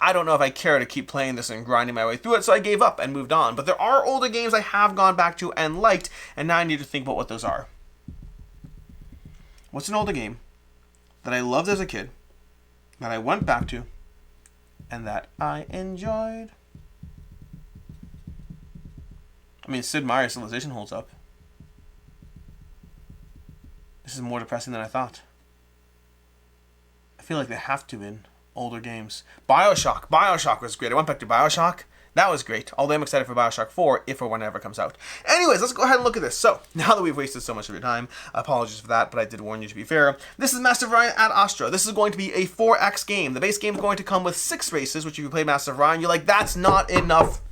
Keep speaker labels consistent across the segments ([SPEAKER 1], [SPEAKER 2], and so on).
[SPEAKER 1] I don't know if I care to keep playing this and grinding my way through it, so I gave up and moved on. But there are older games I have gone back to and liked, and now I need to think about what those are. What's an older game that I loved as a kid, that I went back to, and that I enjoyed? I mean, Sid Meier's Civilization holds up. This is more depressing than I thought. I feel like they have to in older games. Bioshock was great. I went back to Bioshock. That was great. Although I'm excited for Bioshock 4 if or whenever it comes out. Anyways, let's go ahead and look at this. So, now that we've wasted so much of your time, apologies for that, but I did warn you to be fair. This is Master of Orion at Astra. This is going to be a 4X game. The base game is going to come with 6 races, which if you play Master of Orion, you're like, that's not enough.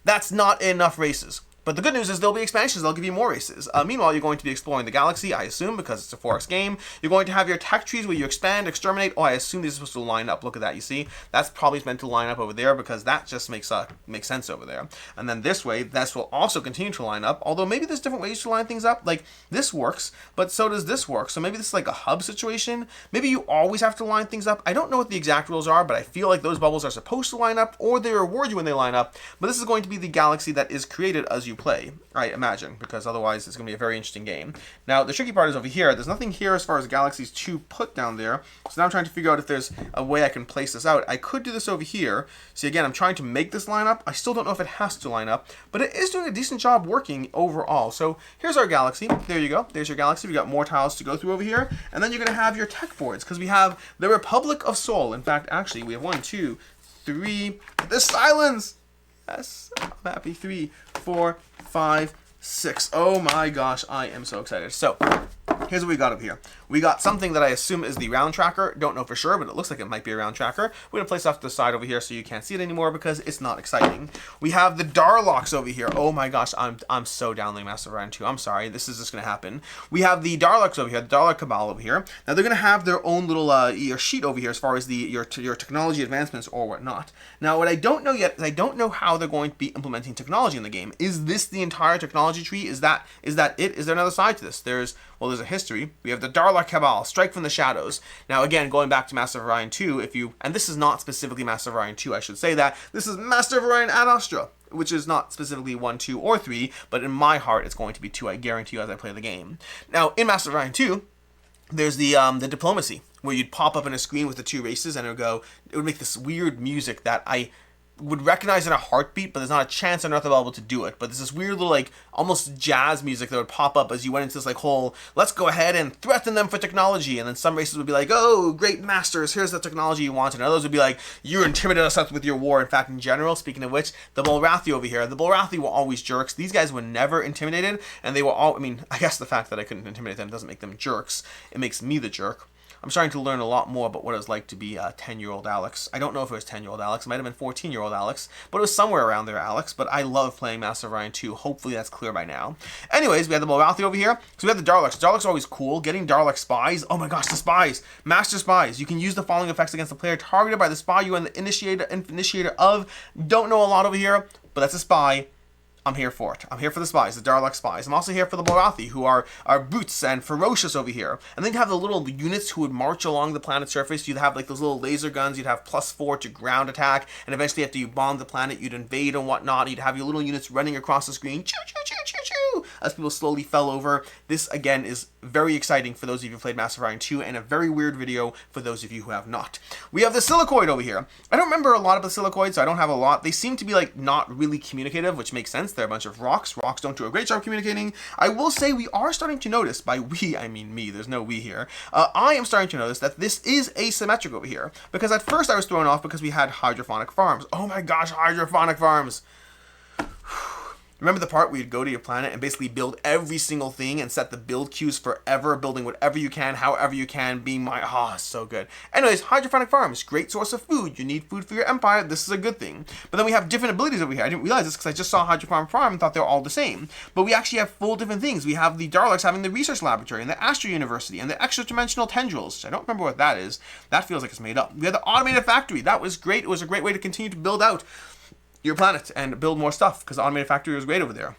[SPEAKER 1] That's not enough races. But the good news is there'll be expansions, they'll give you more races. Meanwhile, you're going to be exploring the galaxy, I assume, because it's a 4X game. You're going to have your tech trees where you expand, exterminate. Oh, I assume these are supposed to line up. Look at that, you see? That's probably meant to line up over there because that just makes sense over there. And then this way, this will also continue to line up, although maybe there's different ways to line things up. Like, this works, but so does this work. So maybe this is like a hub situation. Maybe you always have to line things up. I don't know what the exact rules are, but I feel like those bubbles are supposed to line up, or they reward you when they line up. But this is going to be the galaxy that is created as you play. I imagine, because otherwise it's going to be a very interesting game. Now, the tricky part is over here. There's nothing here as far as galaxies to put down there. So now I'm trying to figure out if there's a way I can place this out. I could do this over here. See, again, I'm trying to make this line up. I still don't know if it has to line up, but it is doing a decent job working overall. So here's our galaxy. There you go. There's your galaxy. We got more tiles to go through over here. And then you're going to have your tech boards, because we have the Republic of Sol. In fact, actually, we have 1, 2, 3. The silence! Yes, I'm happy. 3, 4, 5, 6. Oh my gosh, I am so excited. So, here's what we got up here. We got something that I assume is the round tracker. Don't know for sure, but it looks like it might be a round tracker. We're going to place it off to the side over here so you can't see it anymore because it's not exciting. We have the Darlocks over here. Oh my gosh, I'm so downloading Master of Orion 2. I'm sorry, this is just going to happen. We have the Darlocks over here, the Darlock Cabal over here. Now they're going to have their own little your sheet over here as far as your technology advancements or whatnot. Now what I don't know yet is I don't know how they're going to be implementing technology in the game. Is this the entire technology tree? Is that it? Is there another side to this? There's a history. We have the Darlock Cabal, Strike from the Shadows. Now again, going back to Master of Orion 2, and this is not specifically Master of Orion 2, I should say that. This is Master of Orion at Astra, which is not specifically 1, 2, or 3, but in my heart it's going to be 2, I guarantee you, as I play the game. Now, in Master of Orion 2, there's the diplomacy, where you'd pop up in a screen with the 2 races, and it would make this weird music that I would recognize in a heartbeat, but there's not a chance on Earth I'll be able to do it. But there's this weird little, like, almost jazz music that would pop up as you went into this, like, whole, let's go ahead and threaten them for technology. And then some races would be like, oh, great masters, here's the technology you want. And others would be like, you intimidated us with your war. In fact, in general, speaking of which, the Bulrathi over here, the Bulrathi were always jerks. These guys were never intimidated, and they were all, I mean, I guess the fact that I couldn't intimidate them doesn't make them jerks. It makes me the jerk. I'm starting to learn a lot more about what it was like to be 10-year-old Alex. I don't know if it was 10-year-old Alex. It might have been 14-year-old Alex, but it was somewhere around there, Alex. But I love playing Master of Orion 2. Hopefully that's clear by now. Anyways, we have the Bulrathi over here. So we have the Darlocks. Darlocks are always cool. Getting Darlock spies. Oh my gosh, the spies. Master spies. You can use the following effects against the player targeted by the spy you are the initiator of. Don't know a lot over here, but that's a spy. I'm here for it. I'm here for the spies, the Darlock spies. I'm also here for the Bulrathi, who are brutes and ferocious over here. And then you have the little units who would march along the planet's surface. You'd have like those little laser guns. You'd have +4 to ground attack. And eventually after you bomb the planet, you'd invade and whatnot. You'd have your little units running across the screen. Choo, choo, choo, choo, choo, as people slowly fell over. This, again, is very exciting for those of you who played Master of Orion 2, and a very weird video for those of you who have not. We have the Silicoid over here. I don't remember a lot of the Silicoids, so I don't have a lot. They seem to be like not really communicative, which makes sense. They're a bunch of rocks. Rocks don't do a great job communicating. I will say we are starting to notice, by we, I mean me, there's no we here. I am starting to notice that this is asymmetric over here, because at first I was thrown off because we had hydrophonic farms. Oh my gosh, hydrophonic farms. Remember the part where you'd go to your planet and basically build every single thing and set the build queues forever, building whatever you can, however you can, being so good. Anyways, hydrophonic farms, great source of food. You need food for your empire. This is a good thing. But then we have different abilities over here. I didn't realize this because I just saw hydrophonic farm and thought they were all the same. But we actually have full different things. We have the Darlocks having the research laboratory and the Astra University and the extra-dimensional tendrils. I don't remember what that is. That feels like it's made up. We had the automated factory. That was great. It was a great way to continue to build out your planet and build more stuff, because the automated factory was great over there.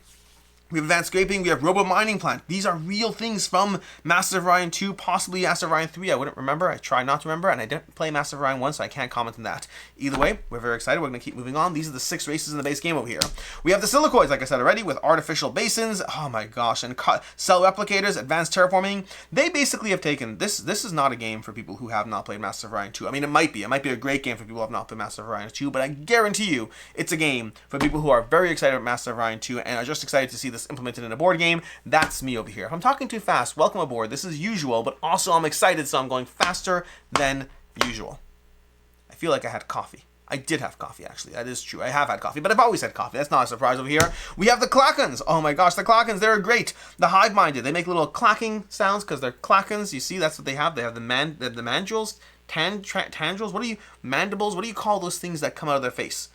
[SPEAKER 1] We have advanced scraping, we have robo mining plant. These are real things from Master of Orion 2, possibly Master of Orion 3. I wouldn't remember. I try not to remember, and I didn't play Master of Orion 1, so I can't comment on that. Either way, we're very excited. We're going to keep moving on. These are the 6 races in the base game over here. We have the silicoids, like I said already, with artificial basins. Oh my gosh, and cell replicators, advanced terraforming. They basically have taken this. This is not a game for people who have not played Master of Orion 2. I mean, it might be. It might be a great game for people who have not played Master of Orion 2, but I guarantee you it's a game for people who are very excited about Master of Orion 2 and are just excited to see this implemented in a board game. That's me over here. If I'm talking too fast, welcome aboard. This is usual, but also I'm excited, so I'm going faster than usual. I feel like I had coffee. I did have coffee, actually. That is true. I have had coffee, but I've always had coffee. That's not a surprise over here. We have the clackens. Oh my gosh, the clackens, they're great. The hive-minded, they make little clacking sounds because they're clackens. You see, that's what they have. They have the mandrels, tendrils. What do you, mandibles? What do you call those things that come out of their face?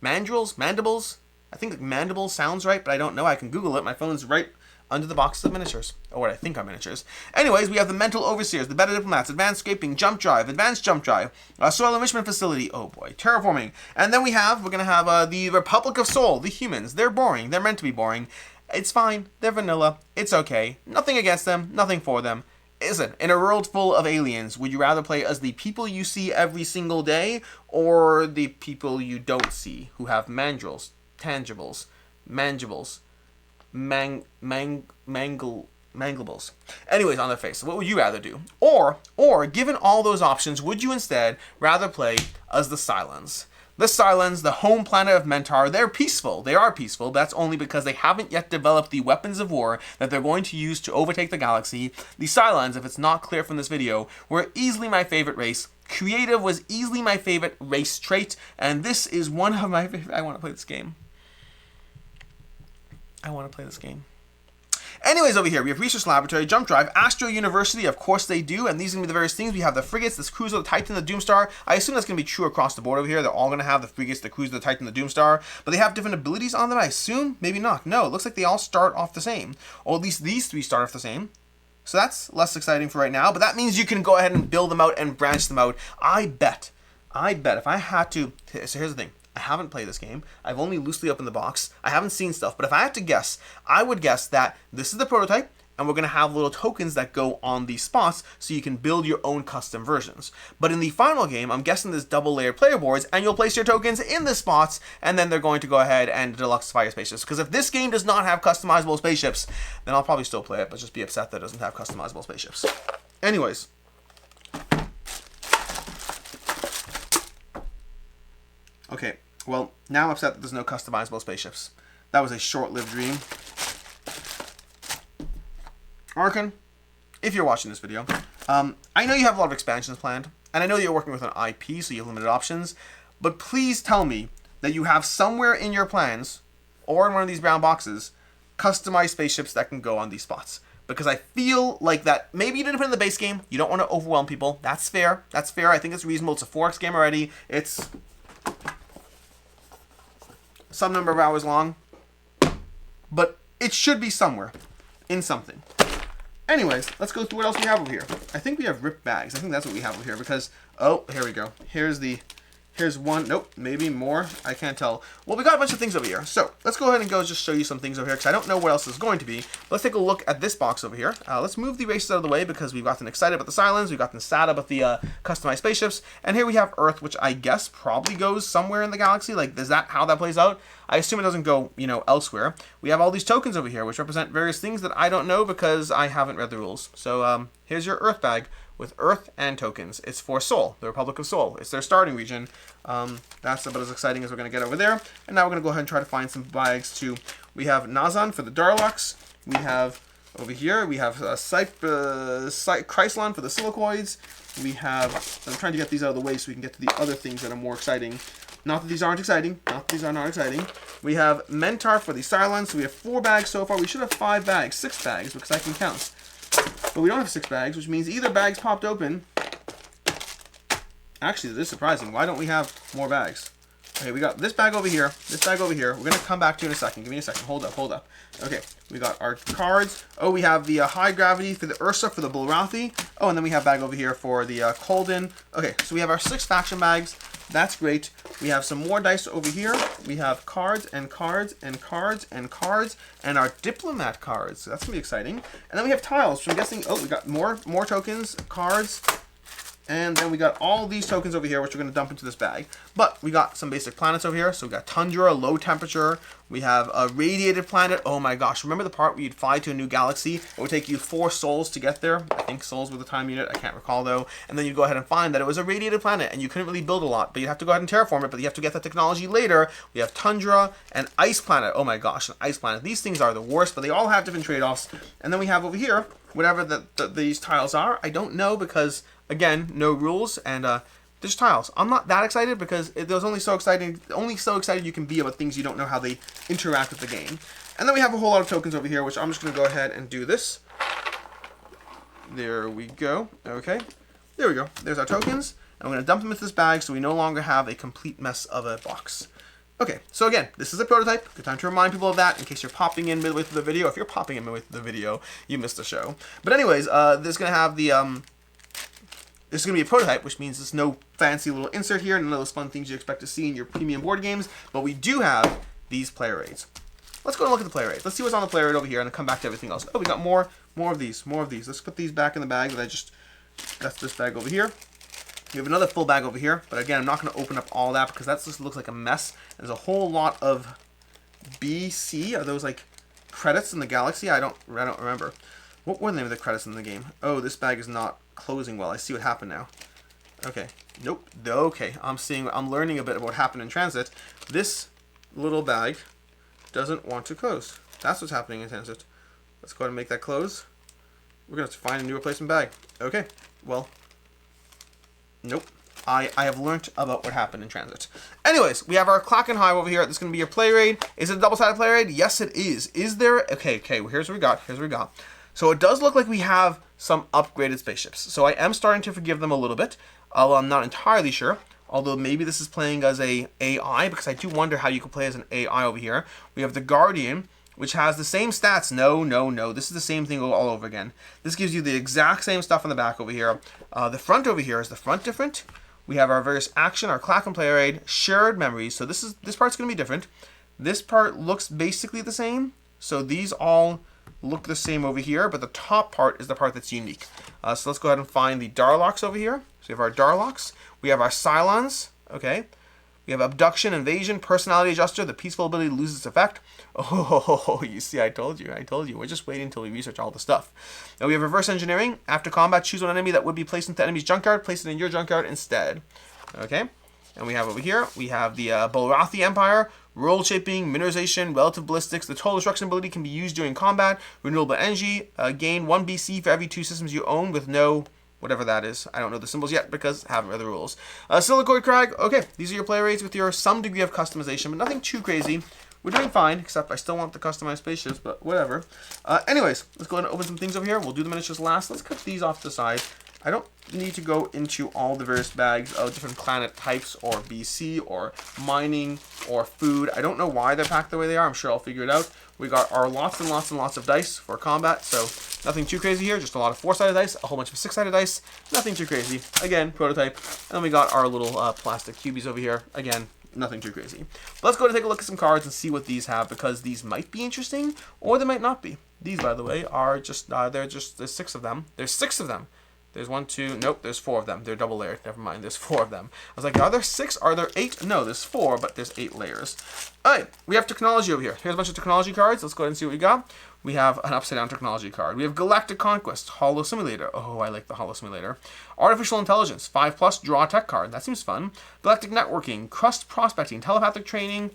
[SPEAKER 1] Mandrels? Mandibles? I think mandibles sounds right, but I don't know. I can Google it. My phone's right under the box of miniatures, or what I think are miniatures. Anyways, we have the mental overseers, the beta diplomats, advanced scraping, jump drive, advanced jump drive, soil enrichment facility, oh boy, terraforming. And then we're going to have the Republic of Soul, the humans. They're boring. They're meant to be boring. It's fine. They're vanilla. It's okay. Nothing against them. Nothing for them. Listen, in a world full of aliens, would you rather play as the people you see every single day, or the people you don't see, who have mandrels, tangibles, mangibles, manglables, anyways, on their face? So what would you rather do? Or given all those options, would you instead rather play as the Cylons? The Cylons, the home planet of Mentar, they're peaceful. They are peaceful, but that's only because they haven't yet developed the weapons of war that they're going to use to overtake the galaxy. The Cylons, if it's not clear from this video, were easily my favorite race. Creative was easily my favorite race trait, and this is one of my favorite. I want to play this game. Anyways, over here, we have Research Laboratory, Jump Drive, Astra University, of course they do, and these are going to be the various things. We have the frigates, the cruiser, the Titan, the Doomstar. I assume that's going to be true across the board over here. They're all going to have the frigates, the cruiser, the Titan, the Doomstar, but they have different abilities on them, I assume? Maybe not. No, it looks like they all start off the same, or at least these 3 start off the same. So that's less exciting for right now, but that means you can go ahead and build them out and branch them out. I bet if I had to, so here's the thing. I haven't played this game. I've only loosely opened the box. I haven't seen stuff, but if I had to guess, I would guess that this is the prototype, and we're going to have little tokens that go on these spots so you can build your own custom versions. But in the final game, I'm guessing there's double layered player boards, and you'll place your tokens in the spots, and then they're going to go ahead and deluxify your spaceships. Because if this game does not have customizable spaceships, then I'll probably still play it, but just be upset that it doesn't have customizable spaceships. Anyways. Okay. Well, now I'm upset that there's no customizable spaceships. That was a short-lived dream. Arkan, if you're watching this video, I know you have a lot of expansions planned, and I know that you're working with an IP, so you have limited options, but please tell me that you have somewhere in your plans, or in one of these brown boxes, customized spaceships that can go on these spots. Because I feel like that, maybe you didn't put it in the base game, you don't want to overwhelm people, that's fair, I think it's reasonable, it's a 4X game already, it's some number of hours long, but it should be somewhere in something. Anyways, let's go through what else we have over here. I think we have ripped bags. I think that's what we have over here because, oh, here we go. Here's one. Nope, maybe more. I can't tell. Well, we got a bunch of things over here. So let's go ahead and go just show you some things over here because I don't know what else is going to be. Let's take a look at this box over here. Let's move the races out of the way because we've gotten excited about the Cylons. We've gotten sad about the customized spaceships. And here we have Earth, which I guess probably goes somewhere in the galaxy. Like, is that how that plays out? I assume it doesn't go, elsewhere. We have all these tokens over here, which represent various things that I don't know because I haven't read the rules. So here's your Earth bag with Earth and tokens. It's for Sol, the Republic of Sol. It's their starting region. That's about as exciting as we're going to get over there. And now we're going to go ahead and try to find some bags too. We have Nazan for the Darlux. We have over here, we have Chrysalon for the Silicoids. We have, I'm trying to get these out of the way so we can get to the other things that are more exciting. Not that these aren't exciting. Not that these are not exciting. We have Mentar for the Cylons. So we have 4 bags so far. We should have 5 bags, 6 bags, because I can count. But we don't have 6 bags, which means either bags popped open. Actually, this is surprising. Why don't we have more bags? Okay, we got this bag over here, this bag over here. We're going to come back to in a second. Give me a second. Hold up. Okay, we got our cards. Oh, we have the high gravity for the Ursa for the Bulrathi. Oh, and then we have bag over here for the Kolden. Okay, so we have our 6 faction bags. That's great. We have some more dice over here. We have cards and cards and cards and cards and our diplomat cards. So that's going to be exciting. And then we have tiles. So I'm guessing, oh, we got more tokens, cards. And then we got all these tokens over here, which we're going to dump into this bag. But we got some basic planets over here. So we got tundra, low temperature. We have a radiated planet. Oh my gosh. Remember the part where you'd fly to a new galaxy? It would take you 4 sols to get there. I think sols were the time unit. I can't recall though. And then you'd go ahead and find that it was a radiated planet and you couldn't really build a lot. But you'd have to go ahead and terraform it. But you have to get that technology later. We have tundra and ice planet. Oh my gosh, an ice planet. These things are the worst, but they all have different trade-offs. And then we have over here, whatever these tiles are. I don't know because, again, no rules, and there's tiles. I'm not that excited because it was only so excited you can be about things you don't know how they interact with the game. And then we have a whole lot of tokens over here, which I'm just going to go ahead and do this. There we go. Okay. There we go. There's our tokens. And I'm going to dump them into this bag so we no longer have a complete mess of a box. Okay, so again, this is a prototype. Good time to remind people of that in case you're popping in midway through the video. If you're popping in midway through the video, you missed the show. But anyways, this is going to have the... This is going to be a prototype, which means there's no fancy little insert here, none of those fun things you expect to see in your premium board games, but we do have these player aids. Let's go and look at the player aids. Let's see what's on the player aid over here and then come back to everything else. Oh, we got more of these. Let's put these back in the bag that's this bag over here. We have another full bag over here, but again, I'm not going to open up all that because that just looks like a mess. There's a whole lot of BC. Are those like credits in the galaxy? I don't remember. What were the name of the credits in the game? Oh, this bag is not closing well. I see what happened now. Okay. Nope. Okay. I'm learning a bit about what happened in transit. This little bag doesn't want to close. That's what's happening in transit. Let's go ahead and make that close. We're going to have to find a new replacement bag. Okay. Well, nope. I have learnt about what happened in transit. Anyways, we have our Clack and Hive over here. This is going to be your player aid. Is it a double-sided player aid? Yes, it is. Is there... Okay. Well, here's what we got. So it does look like we have some upgraded spaceships. So I am starting to forgive them a little bit, although I'm not entirely sure. Although maybe this is playing as a AI, because I do wonder how you could play as an AI over here. We have the Guardian, which has the same stats. No. This is the same thing all over again. This gives you the exact same stuff on the back over here. The front over here, is the front different? We have our various action, our Clack and player aid, shared memories. So this part's going to be different. This part looks basically the same. So these all look the same over here, but the top part is the part that's unique. So let's go ahead and find the Darlocks over here. So we have our Darlocks. We have our Cylons. Okay. We have Abduction, Invasion, Personality Adjuster. The peaceful ability loses its effect. Oh, you see, I told you. We're just waiting until we research all the stuff. Now we have Reverse Engineering. After combat, choose one enemy that would be placed into the enemy's junkyard. Place it in your junkyard instead. Okay. And we have over here, we have the Bolrathi Empire, World Shaping, Mineralization, Relative Ballistics. The Total Destruction ability can be used during combat. Renewable Energy, gain 1 BC for every 2 systems you own with no, whatever that is. I don't know the symbols yet because I haven't read the rules. Silicoid Crag, okay, these are your player aids with your some degree of customization, but nothing too crazy. We're doing fine, except I still want the customized spaceships, but whatever. Anyways, let's go ahead and open some things over here. We'll do the miniatures last. Let's cut these off to the side. I don't need to go into all the various bags of different planet types or BC or mining or food. I don't know why they're packed the way they are. I'm sure I'll figure it out. We got our lots and lots of dice for combat, so nothing too crazy here. Just a lot of 4-sided dice, a whole bunch of 6-sided dice. Nothing too crazy. Again, prototype. And then we got our little plastic cubies over here. Again, nothing too crazy. But let's go and take a look at some cards and see what these have, because these might be interesting or they might not be. These, by the way, are just, there's 6 of them. There's 6 of them. There's 1, 2, nope, there's 4 of them. They're double layered. Never mind, there's 4 of them. I was like, are there 6? Are there 8? No, there's 4, but there's 8 layers. Alright, we have technology over here. Here's a bunch of technology cards. Let's go ahead and see what we got. We have an upside down technology card. We have Galactic Conquest, Holo Simulator. Oh, I like the Holo Simulator. Artificial Intelligence, 5+, draw a tech card. That seems fun. Galactic Networking, Crust Prospecting, Telepathic Training.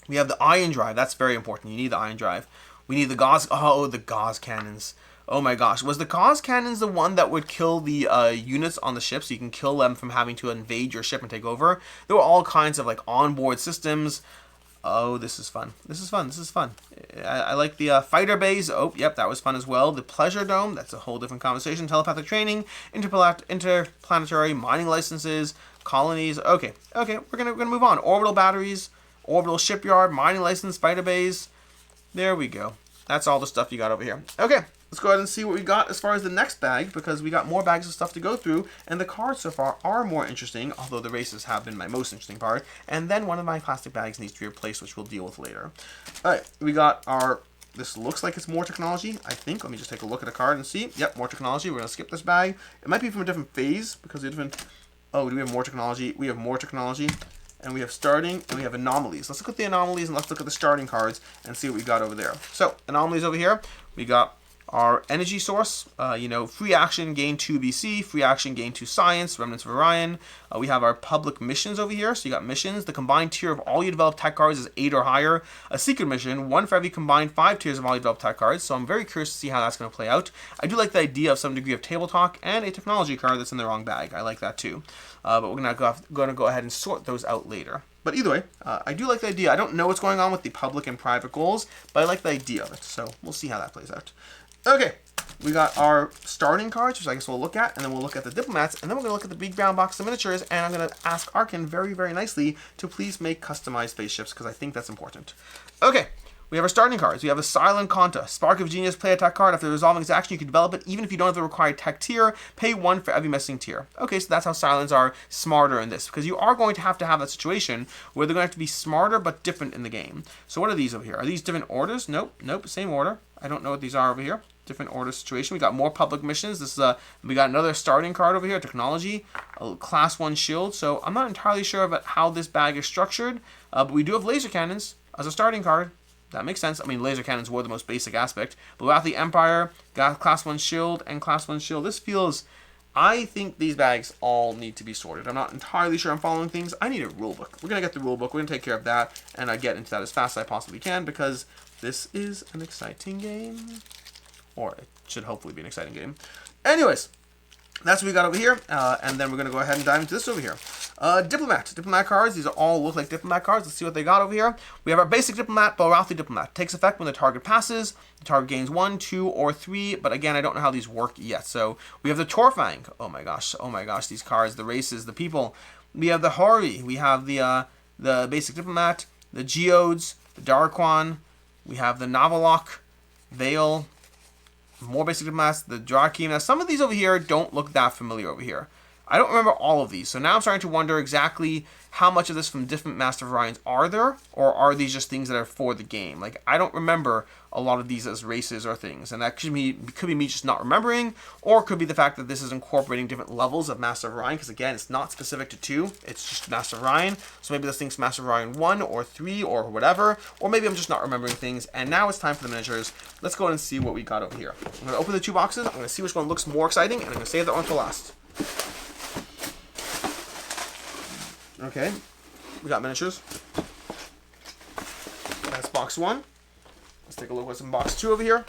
[SPEAKER 1] We have the Ion Drive. That's very important. You need the Ion Drive. We need the Gauss. Oh, the Gauss cannons. Oh my gosh, was the Gauss cannons the one that would kill the units on the ship, so you can kill them from having to invade your ship and take over? There were all kinds of like onboard systems. Oh, this is fun. This is fun. I like the fighter bays. Oh, yep, that was fun as well. The Pleasure Dome, that's a whole different conversation. Telepathic Training, interplanetary mining licenses, colonies. Okay, we're gonna move on. Orbital batteries, orbital shipyard, mining license, fighter bays. There we go. That's all the stuff you got over here. Okay, let's go ahead and see what we got as far as the next bag, because we got more bags of stuff to go through, and the cards so far are more interesting, although the races have been my most interesting part. And then one of my plastic bags needs to be replaced, which we'll deal with later. Alright, we got our... This looks like it's more technology, I think. Let me just take a look at the card and see. Yep, more technology. We're going to skip this bag. It might be from a different phase, because we have different... Oh, do we have more technology? We have more technology. And we have starting, and we have anomalies. Let's look at the anomalies, and let's look at the starting cards and see what we got over there. So, anomalies over here. We got our energy source, free action, gain 2 BC, free action, gain 2 science, remnants of Orion. We have our public missions over here. So you got missions. The combined tier of all you developed tech cards is 8 or higher. A secret mission, 1 for every combined 5 tiers of all you developed tech cards. So I'm very curious to see how that's going to play out. I do like the idea of some degree of table talk and a technology card that's in the wrong bag. I like that too. But we're going to go ahead and sort those out later. But either way, I do like the idea. I don't know what's going on with the public and private goals, but I like the idea of it. So we'll see how that plays out. Okay, we got our starting cards, which I guess we'll look at, and then we'll look at the diplomats, and then we're going to look at the big brown box of miniatures, and I'm going to ask Arkin very, very nicely to please make customized spaceships, because I think that's important. Okay, we have our starting cards. We have a Silent Conta, Spark of Genius, play a tech card. After resolving its action, you can develop it, even if you don't have the required tech tier. Pay 1 for every missing tier. Okay, so that's how Silents are smarter in this, because you are going to have that situation where they're going to have to be smarter but different in the game. So what are these over here? Are these different orders? Nope, same order. I don't know what these are over here. Different order situation. We got more public missions. This is we got another starting card over here, technology, a class 1 shield. So I'm not entirely sure about how this bag is structured, but we do have laser cannons as a starting card. That makes sense. I mean, laser cannons were the most basic aspect. But without the Empire, got class 1 shield and class 1 shield. This feels... I think these bags all need to be sorted. I'm not entirely sure I'm following things. I need a rulebook. We're going to get the rulebook. We're going to take care of that, and I get into that as fast as I possibly can, because this is an exciting game. Or it should hopefully be an exciting game. Anyways, that's what we got over here. And then we're going to go ahead and dive into this over here. Diplomat cards. These all look like diplomat cards. Let's see what they got over here. We have our basic diplomat, Borathi diplomat. Takes effect when the target passes. The target gains 1, 2, or 3. But again, I don't know how these work yet. So we have the Torfang. Oh my gosh, these cards, the races, the people. We have the Hori. We have the basic diplomat, the Geodes, the Darquan. We have the Navalok, Veil. More basic diplomats, the Drakim. Now, some of these over here don't look that familiar over here. I don't remember all of these, so now I'm starting to wonder exactly how much of this from different Master of Orions are there, or are these just things that are for the game? Like, I don't remember a lot of these as races or things, and that could be me just not remembering, or it could be the fact that this is incorporating different levels of Master of Orion, because again, it's not specific to 2, it's just Master of Orion, so maybe this thing's Master of Orion 1 or 3 or whatever, or maybe I'm just not remembering things, and now it's time for the miniatures. Let's go ahead and see what we got over here. I'm going to open the 2 boxes, I'm going to see which one looks more exciting, and I'm going to save that one for last. Okay, we got miniatures. That's box 1. Let's take a look what's in box 2 over here.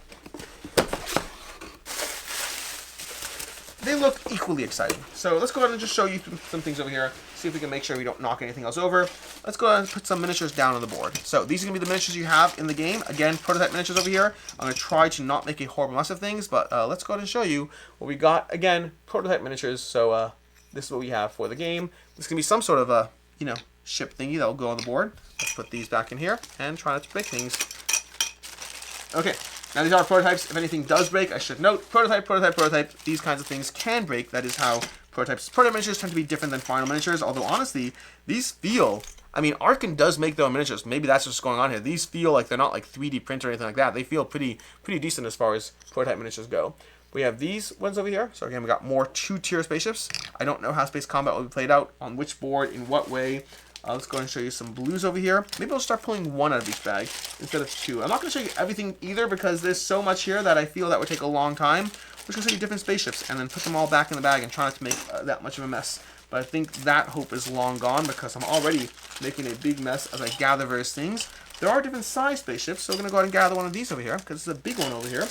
[SPEAKER 1] They look equally exciting. So let's go ahead and just show you some things over here. See if we can make sure we don't knock anything else over. Let's go ahead and put some miniatures down on the board. So these are going to be the miniatures you have in the game. Again, prototype miniatures over here. I'm going to try to not make a horrible mess of things, but let's go ahead and show you what we got. Again, prototype miniatures. So this is what we have for the game. This is going to be some sort of a, ship thingy that will go on the board. Let's put these back in here and try not to break things. Okay, now these are prototypes. If anything does break, I should note, prototype, these kinds of things can break. That is how prototype miniatures tend to be different than final miniatures, although honestly, these feel, Arkin does make their own miniatures. Maybe that's what's going on here. These feel like they're not like 3D print or anything like that. They feel pretty decent as far as prototype miniatures go. We have these ones over here. So again, we got more 2-tier spaceships. I don't know how space combat will be played out, on which board, in what way. Let's go ahead and show you some blues over here. Maybe I'll start pulling 1 out of each bag instead of 2. I'm not going to show you everything either, because there's so much here that I feel that would take a long time. I'm just going to show you different spaceships and then put them all back in the bag and try not to make that much of a mess. But I think that hope is long gone, because I'm already making a big mess as I gather various things. There are different size spaceships, so we're going to go ahead and gather one of these over here, because it's a big one over here.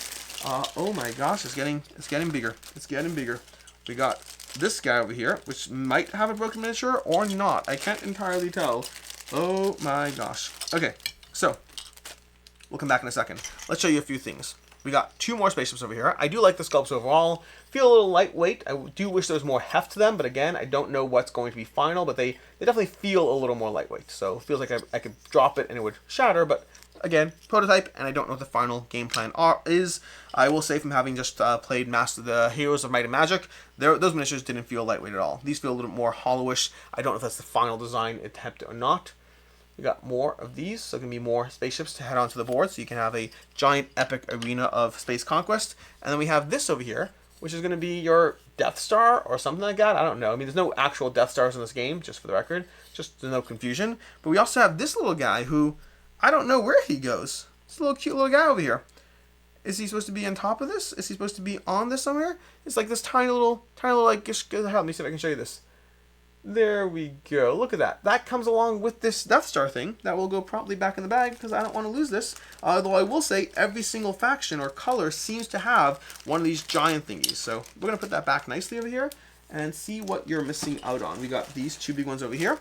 [SPEAKER 1] Oh my gosh, it's getting bigger. It's getting bigger. We got this guy over here, which might have a broken miniature or not. I can't entirely tell. Oh my gosh. Okay, so we'll come back in a second. Let's show you a few things. We got 2 more spaceships over here. I do like the sculpts overall. Feel a little lightweight. I do wish there was more heft to them, but again, I don't know what's going to be final, but they definitely feel a little more lightweight. So it feels like I could drop it and it would shatter, but again, prototype, and I don't know what the final game plan is. I will say from having just played the Heroes of Might and Magic, those miniatures didn't feel lightweight at all. These feel a little bit more hollowish. I don't know if that's the final design attempt or not. We got more of these, so it can be more spaceships to head onto the board, so you can have a giant epic arena of space conquest. And then we have this over here, which is going to be your Death Star or something like that. I don't know. I mean, there's no actual Death Stars in this game, just for the record, just so no confusion. But we also have this little guy who, I don't know where he goes. It's a little cute little guy over here. Is he supposed to be on top of this? Is he supposed to be on this somewhere? It's like this tiny little, like, just, let me see if I can show you this. There we go. Look at that. That comes along with this Death Star thing. That will go promptly back in the bag because I don't want to lose this. Although I will say every single faction or color seems to have one of these giant thingies. So we're going to put that back nicely over here and see what you're missing out on. We got these two big ones over here.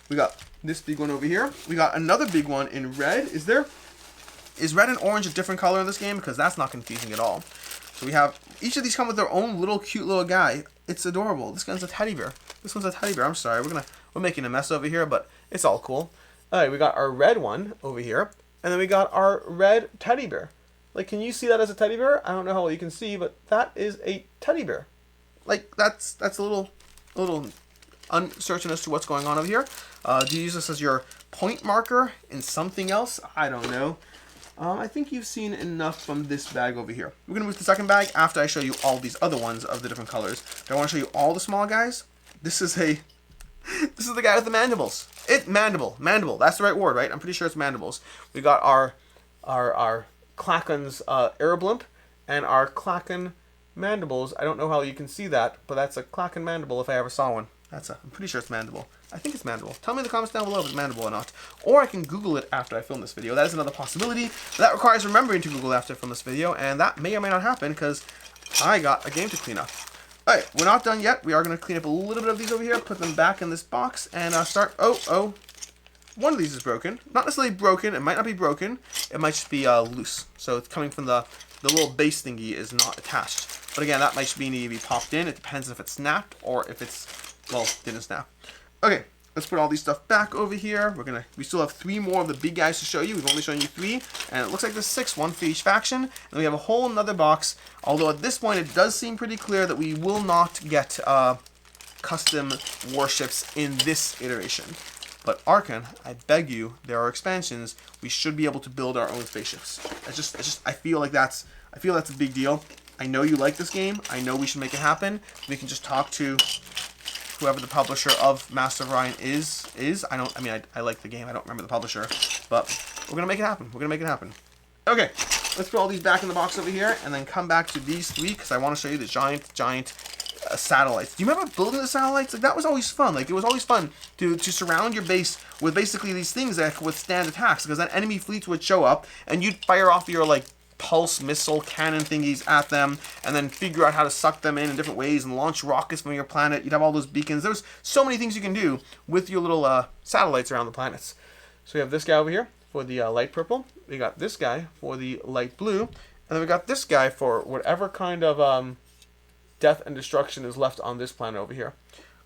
[SPEAKER 1] We got this big one over here. We got another big one in red. Is red and orange a different color in this game? Because that's not confusing at all. So we have, each of these come with their own little cute little guy. It's adorable. This guy's a teddy bear. This one's a teddy bear. I'm sorry. We're making a mess over here, but it's all cool. All right, we got our red one over here, and then we got our red teddy bear. Like, can you see that as a teddy bear? I don't know how well you can see, but that is a teddy bear. Like, that's a little uncertain as to what's going on over here. Do you use this as your point marker in something else? I don't know. I think you've seen enough from this bag over here. We're going to move to the second bag after I show you all these other ones of the different colors. Do I want to show you all the small guys? This is the guy with the mandibles. Mandible. That's the right word, right? I'm pretty sure it's mandibles. We got our Klaken's aeroblimp and our Klaken mandibles. I don't know how you can see that, but that's a Klaken mandible if I ever saw one. I'm pretty sure it's mandible. I think it's mandible. Tell me in the comments down below if it's mandible or not. Or I can Google it after I film this video. That is another possibility. But that requires remembering to Google after I film this video, and that may or may not happen because I got a game to clean up. Alright, we're not done yet. We are going to clean up a little bit of these over here, put them back in this box, and start... Oh. One of these is broken. Not necessarily broken. It might not be broken. It might just be loose. So it's coming from the little base thingy is not attached. But again, that might be need to be popped in. It depends if it's snapped or if it's... Well, didn't snap. Okay, let's put all these stuff back over here. We still have 3 more of the big guys to show you. We've only shown you 3, and it looks like there's 6, one for each faction. And we have a whole another box. Although at this point, it does seem pretty clear that we will not get custom warships in this iteration. But Archon, I beg you, there are expansions. We should be able to build our own spaceships. I feel like that's a big deal. I know you like this game. I know we should make it happen. We can just talk to whoever the publisher of Master of Orion is. I like the game. I don't remember the publisher, but we're gonna make it happen. Okay, let's put all these back in the box over here, and then come back to these 3 because I want to show you the giant satellites. Do you remember building the satellites? Like, that was always fun. Like, it was always fun to surround your base with basically these things that could withstand attacks, because then enemy fleets would show up and you'd fire off your like pulse missile cannon thingies at them, and then figure out how to suck them in different ways and launch rockets from your planet. You'd have all those beacons. There's so many things you can do with your little satellites around the planets. So we have this guy over here for the light purple. We got this guy for the light blue, and then we got this guy for whatever kind of death and destruction is left on this planet over here.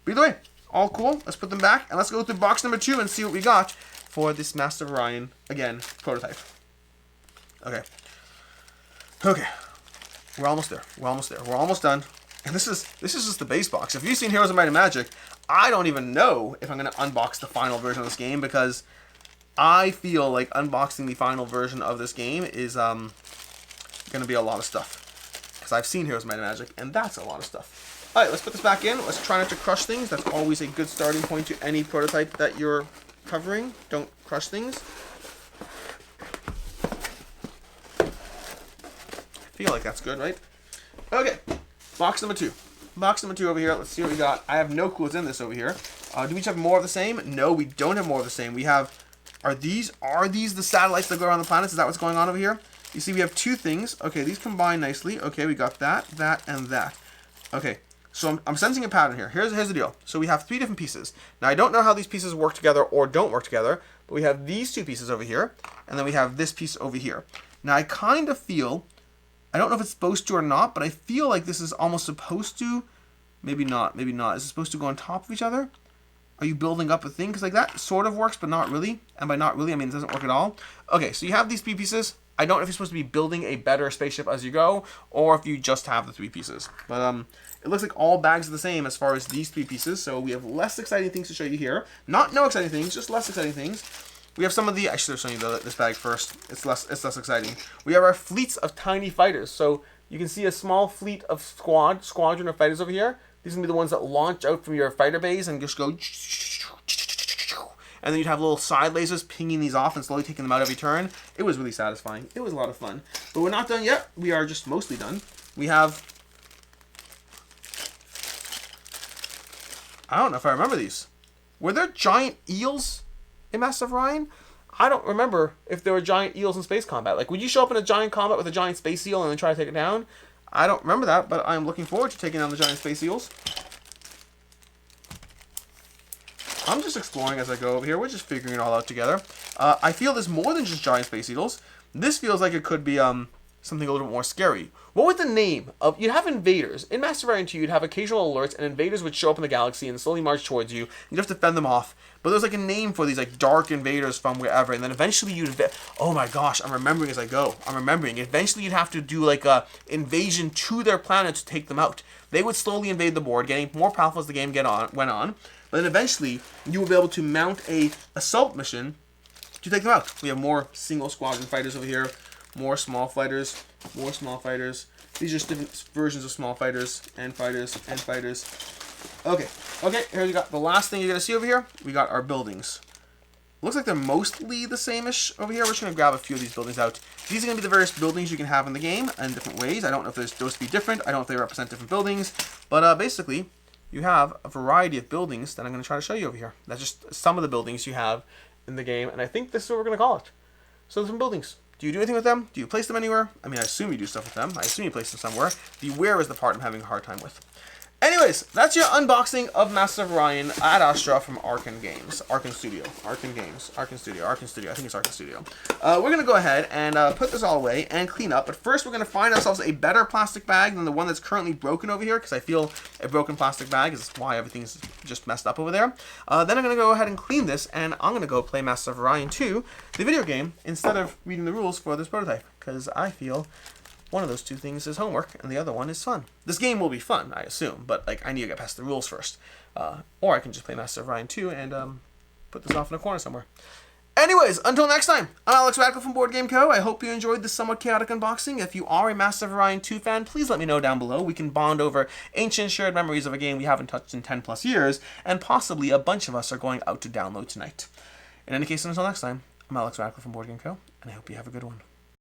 [SPEAKER 1] But either way, all cool. Let's put them back, and let's go through box number 2 and see what we got for this Master of Orion, again, prototype. Okay, we're almost there. We're almost done. And this is just the base box. If you've seen Heroes of Might and Magic, I don't even know if I'm going to unbox the final version of this game, because I feel like unboxing the final version of this game is going to be a lot of stuff. Because I've seen Heroes of Might and Magic, and that's a lot of stuff. Alright, let's put this back in. Let's try not to crush things. That's always a good starting point to any prototype that you're covering. Don't crush things. I feel like that's good, right? Okay, box number 2. Box number 2 over here. Let's see what we got. I have no clue what's in this over here. Do we each have more of the same? No, we don't have more of the same. We have... Are these the satellites that go around the planets? Is that what's going on over here? You see, we have 2 things. Okay, these combine nicely. Okay, we got that, and that. Okay, so I'm sensing a pattern here. Here's the deal. So we have 3 different pieces. Now, I don't know how these pieces work together or don't work together, but we have these 2 pieces over here, and then we have this piece over here. Now, I kind of feel... I don't know if it's supposed to or not, but I feel like this is almost supposed to. Maybe not. Is it supposed to go on top of each other? Are you building up a thing? Because like that sort of works, but not really. And by not really, I mean it doesn't work at all. Okay, so you have these 3 pieces. I don't know if you're supposed to be building a better spaceship as you go, or if you just have the 3 pieces. But it looks like all bags are the same as far as these 3 pieces. So we have less exciting things to show you here. Not no exciting things, just less exciting things. We have some of the, I should have shown you this bag first. It's less exciting. We have our fleets of tiny fighters. So you can see a small fleet of squadron of fighters over here. These are going to be the ones that launch out from your fighter bays and just go. And then you'd have little side lasers pinging these off and slowly taking them out every turn. It was really satisfying. It was a lot of fun. But we're not done yet. We are just mostly done. We have... I don't know if I remember these. Were there giant eels in Masters of Orion? I don't remember if there were giant eels in space combat. Like, would you show up in a giant combat with a giant space eel and then try to take it down? I don't remember that, but I'm looking forward to taking down the giant space eels. I'm just exploring as I go over here. We're just figuring it all out together. I feel there's more than just giant space eels. This feels like it could be something a little bit more scary. What was the name of... You'd have invaders. In Master of Orion 2, you'd have occasional alerts, and invaders would show up in the galaxy and slowly march towards you. You'd have to fend them off. But there's like a name for these like dark invaders from wherever, and then eventually you'd... Oh my gosh, I'm remembering as I go. I'm remembering. Eventually you'd have to do like a invasion to their planet to take them out. They would slowly invade the board, getting more powerful as the game went on. But then eventually, you will be able to mount a assault mission to take them out. We have more single squadron fighters over here, more small fighters, more small fighters. These are just different versions of small fighters, and fighters, and fighters. Okay, here we got the last thing you're going to see over here. We got our buildings. Looks like they're mostly the same-ish over here. We're just going to grab a few of these buildings out. These are going to be the various buildings you can have in the game in different ways. I don't know if they're supposed to be different. I don't know if they represent different buildings. But basically... you have a variety of buildings that I'm going to try to show you over here. That's just some of the buildings you have in the game, and I think this is what we're going to call it. So there's some buildings. Do you do anything with them? Do you place them anywhere? I mean, I assume you do stuff with them. I assume you place them somewhere. The where is the part I'm having a hard time with. Anyways, that's your unboxing of Master of Orion at Astra from Orion Games. Orion Studio. Orion Games. Orion Studio. Orion Studio. I think it's Orion Studio. We're going to go ahead and put this all away and clean up. But first, we're going to find ourselves a better plastic bag than the one that's currently broken over here, because I feel a broken plastic bag is why everything's just messed up over there. Then I'm going to go ahead and clean this, and I'm going to go play Master of Orion 2, the video game, instead of reading the rules for this prototype, because I feel... one of those 2 things is homework, and the other one is fun. This game will be fun, I assume, but like I need to get past the rules first. Or I can just play Master of Orion 2 and put this off in a corner somewhere. Anyways, until next time, I'm Alex Radical from Board Game Co. I hope you enjoyed this somewhat chaotic unboxing. If you are a Master of Orion 2 fan, please let me know down below. We can bond over ancient shared memories of a game we haven't touched in 10 plus years, and possibly a bunch of us are going out to download tonight. In any case, until next time, I'm Alex Radical from Board Game Co. and I hope you have a good one.